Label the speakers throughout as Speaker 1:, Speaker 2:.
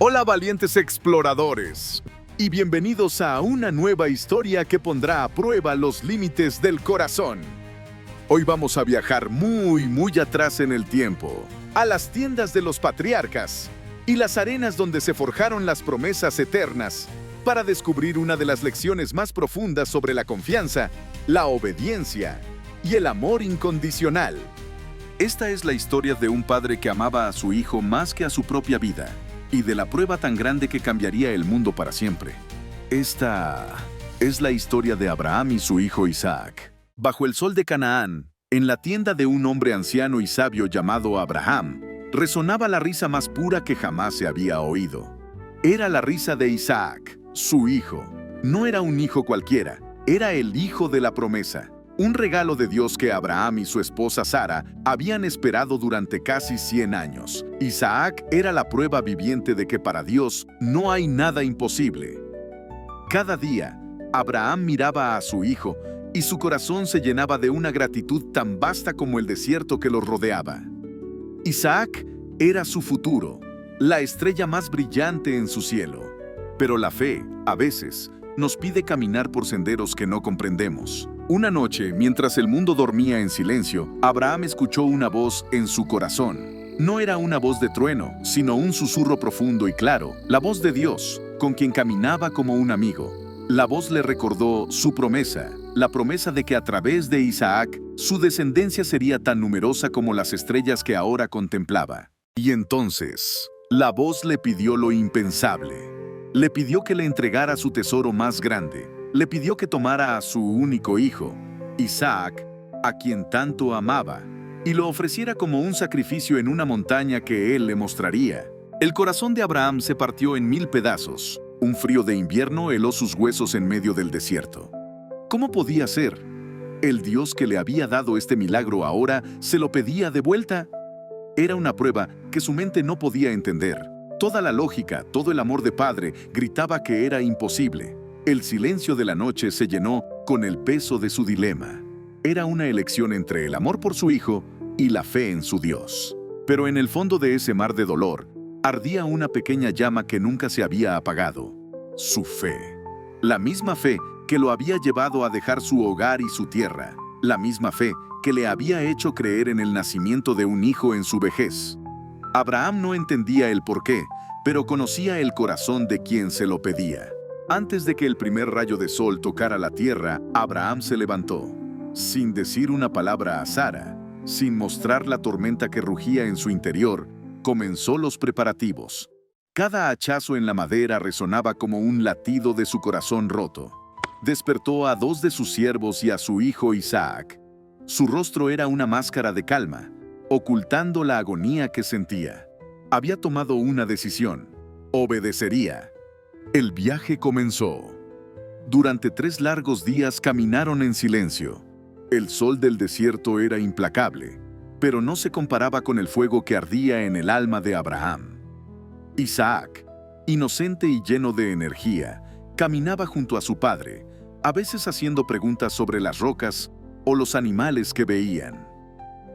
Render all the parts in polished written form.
Speaker 1: Hola valientes exploradores y bienvenidos a una nueva historia que pondrá a prueba los límites del corazón. Hoy vamos a viajar muy atrás en el tiempo, a las tiendas de los patriarcas y las arenas donde se forjaron las promesas eternas para descubrir una de las lecciones más profundas sobre la confianza, la obediencia y el amor incondicional. Esta es la historia de un padre que amaba a su hijo más que a su propia vida y de la prueba tan grande que cambiaría el mundo para siempre. Esta es la historia de Abraham y su hijo Isaac. Bajo el sol de Canaán, en la tienda de un hombre anciano y sabio llamado Abraham, resonaba la risa más pura que jamás se había oído. Era la risa de Isaac, su hijo. No era un hijo cualquiera, era el hijo de la promesa. Un regalo de Dios que Abraham y su esposa Sara habían esperado durante casi 100 años. Isaac era la prueba viviente de que para Dios no hay nada imposible. Cada día, Abraham miraba a su hijo y su corazón se llenaba de una gratitud tan vasta como el desierto que los rodeaba. Isaac era su futuro, la estrella más brillante en su cielo. Pero la fe, a veces, nos pide caminar por senderos que no comprendemos. Una noche, mientras el mundo dormía en silencio, Abraham escuchó una voz en su corazón. No era una voz de trueno, sino un susurro profundo y claro, la voz de Dios, con quien caminaba como un amigo. La voz le recordó su promesa, la promesa de que a través de Isaac, su descendencia sería tan numerosa como las estrellas que ahora contemplaba. Y entonces, la voz le pidió lo impensable. Le pidió que le entregara su tesoro más grande. Le pidió que tomara a su único hijo, Isaac, a quien tanto amaba, y lo ofreciera como un sacrificio en una montaña que él le mostraría. El corazón de Abraham se partió en 1000 pedazos. Un frío de invierno heló sus huesos en medio del desierto. ¿Cómo podía ser? El Dios que le había dado este milagro ahora se lo pedía de vuelta. Era una prueba que su mente no podía entender. Toda la lógica, todo el amor de padre gritaba que era imposible. El silencio de la noche se llenó con el peso de su dilema. Era una elección entre el amor por su hijo y la fe en su Dios. Pero en el fondo de ese mar de dolor, ardía una pequeña llama que nunca se había apagado. Su fe. La misma fe que lo había llevado a dejar su hogar y su tierra. La misma fe que le había hecho creer en el nacimiento de un hijo en su vejez. Abraham no entendía el porqué, pero conocía el corazón de quien se lo pedía. Antes de que el primer rayo de sol tocara la tierra, Abraham se levantó. Sin decir una palabra a Sara, sin mostrar la tormenta que rugía en su interior, comenzó los preparativos. Cada hachazo en la madera resonaba como un latido de su corazón roto. Despertó a 2 de sus siervos y a su hijo Isaac. Su rostro era una máscara de calma, ocultando la agonía que sentía. Había tomado una decisión. Obedecería. El viaje comenzó. Durante 3 largos días caminaron en silencio. El sol del desierto era implacable, pero no se comparaba con el fuego que ardía en el alma de Abraham. Isaac, inocente y lleno de energía, caminaba junto a su padre, a veces haciendo preguntas sobre las rocas o los animales que veían.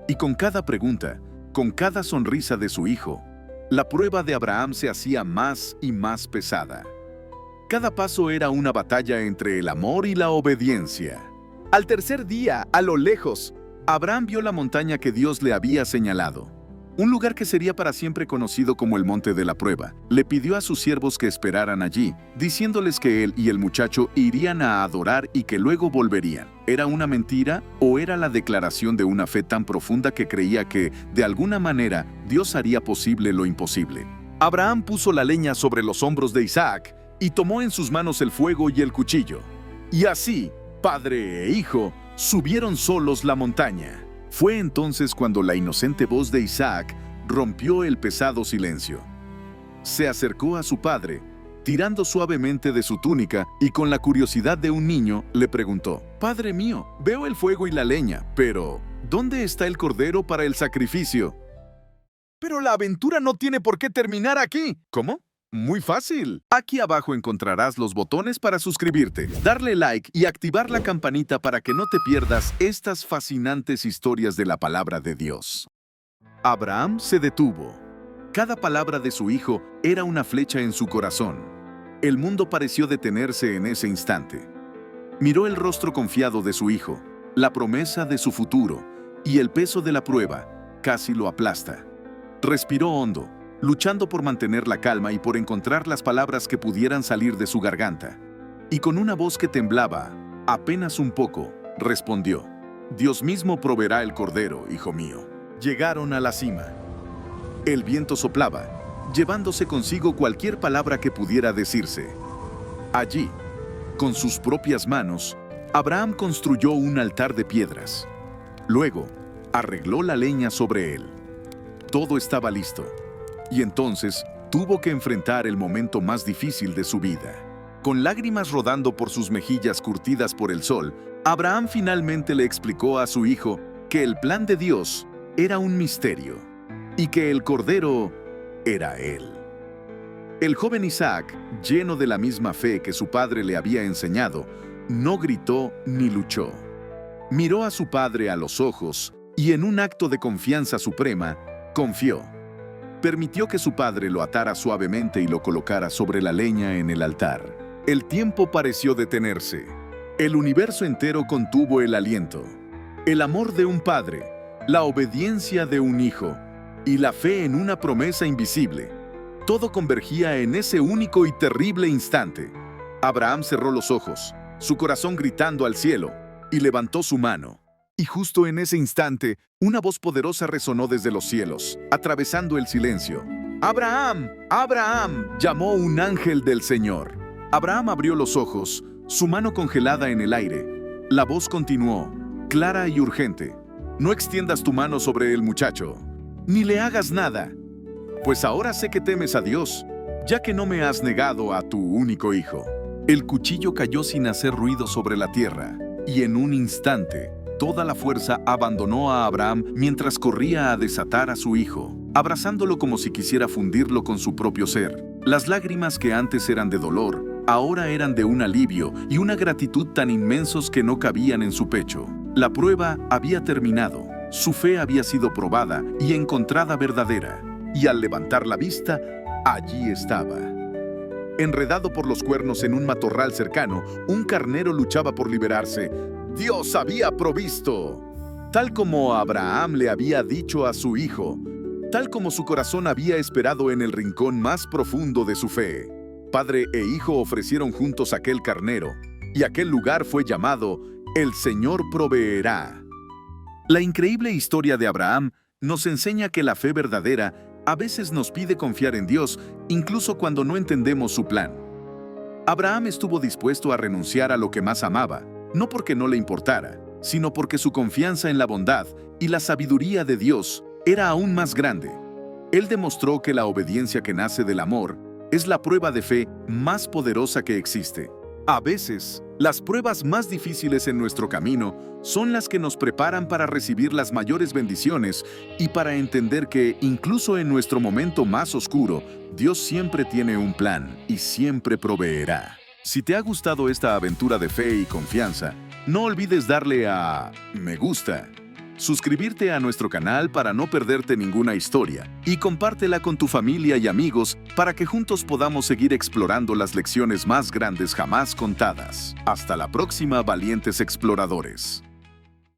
Speaker 1: Y con cada pregunta, con cada sonrisa de su hijo, la prueba de Abraham se hacía más y más pesada. Cada paso era una batalla entre el amor y la obediencia. Al tercer día, a lo lejos, Abraham vio la montaña que Dios le había señalado. Un lugar que sería para siempre conocido como el Monte de la Prueba. Le pidió a sus siervos que esperaran allí, diciéndoles que él y el muchacho irían a adorar y que luego volverían. ¿Era una mentira o era la declaración de una fe tan profunda que creía que, de alguna manera, Dios haría posible lo imposible? Abraham puso la leña sobre los hombros de Isaac y tomó en sus manos el fuego y el cuchillo. Y así, padre e hijo subieron solos la montaña. Fue entonces cuando la inocente voz de Isaac rompió el pesado silencio. Se acercó a su padre, tirando suavemente de su túnica y con la curiosidad de un niño, le preguntó: «Padre mío, veo el fuego y la leña, pero ¿dónde está el cordero para el sacrificio?» «Pero la aventura no tiene por qué terminar aquí». «¿Cómo? Muy fácil. Aquí abajo encontrarás los botones para suscribirte, darle like y activar la campanita para que no te pierdas estas fascinantes historias de la palabra de Dios. Abraham se detuvo. Cada palabra de su hijo era una flecha en su corazón. El mundo pareció detenerse en ese instante. Miró el rostro confiado de su hijo, la promesa de su futuro, y el peso de la prueba casi lo aplasta. Respiró hondo, luchando por mantener la calma y por encontrar las palabras que pudieran salir de su garganta. Y con una voz que temblaba, apenas un poco, respondió: «Dios mismo proveerá el cordero, hijo mío». Llegaron a la cima. El viento soplaba, llevándose consigo cualquier palabra que pudiera decirse. Allí, con sus propias manos, Abraham construyó un altar de piedras. Luego, arregló la leña sobre él. Todo estaba listo. Y entonces, tuvo que enfrentar el momento más difícil de su vida. Con lágrimas rodando por sus mejillas curtidas por el sol, Abraham finalmente le explicó a su hijo que el plan de Dios era un misterio y que el cordero era él. El joven Isaac, lleno de la misma fe que su padre le había enseñado, no gritó ni luchó. Miró a su padre a los ojos y en un acto de confianza suprema, confió. Permitió que su padre lo atara suavemente y lo colocara sobre la leña en el altar. El tiempo pareció detenerse. El universo entero contuvo el aliento. El amor de un padre, la obediencia de un hijo y la fe en una promesa invisible. Todo convergía en ese único y terrible instante. Abraham cerró los ojos, su corazón gritando al cielo, y levantó su mano. Y justo en ese instante, una voz poderosa resonó desde los cielos, atravesando el silencio. «¡Abraham! ¡Abraham!», llamó un ángel del Señor. Abraham abrió los ojos, su mano congelada en el aire. La voz continuó, clara y urgente. «No extiendas tu mano sobre el muchacho, ni le hagas nada, pues ahora sé que temes a Dios, ya que no me has negado a tu único hijo». El cuchillo cayó sin hacer ruido sobre la tierra, y en un instante, toda la fuerza abandonó a Abraham mientras corría a desatar a su hijo, abrazándolo como si quisiera fundirlo con su propio ser. Las lágrimas que antes eran de dolor, ahora eran de un alivio y una gratitud tan inmensos que no cabían en su pecho. La prueba había terminado, su fe había sido probada y encontrada verdadera, y al levantar la vista, allí estaba. Enredado por los cuernos en un matorral cercano, un carnero luchaba por liberarse. Dios había provisto, tal como Abraham le había dicho a su hijo, tal como su corazón había esperado en el rincón más profundo de su fe. Padre e hijo ofrecieron juntos aquel carnero, y aquel lugar fue llamado «El Señor proveerá». La increíble historia de Abraham nos enseña que la fe verdadera a veces nos pide confiar en Dios, incluso cuando no entendemos su plan. Abraham estuvo dispuesto a renunciar a lo que más amaba, no porque no le importara, sino porque su confianza en la bondad y la sabiduría de Dios era aún más grande. Él demostró que la obediencia que nace del amor es la prueba de fe más poderosa que existe. A veces, las pruebas más difíciles en nuestro camino son las que nos preparan para recibir las mayores bendiciones y para entender que, incluso en nuestro momento más oscuro, Dios siempre tiene un plan y siempre proveerá. Si te ha gustado esta aventura de fe y confianza, no olvides darle a me gusta, suscribirte a nuestro canal para no perderte ninguna historia y compártela con tu familia y amigos para que juntos podamos seguir explorando las lecciones más grandes jamás contadas. Hasta la próxima, valientes exploradores.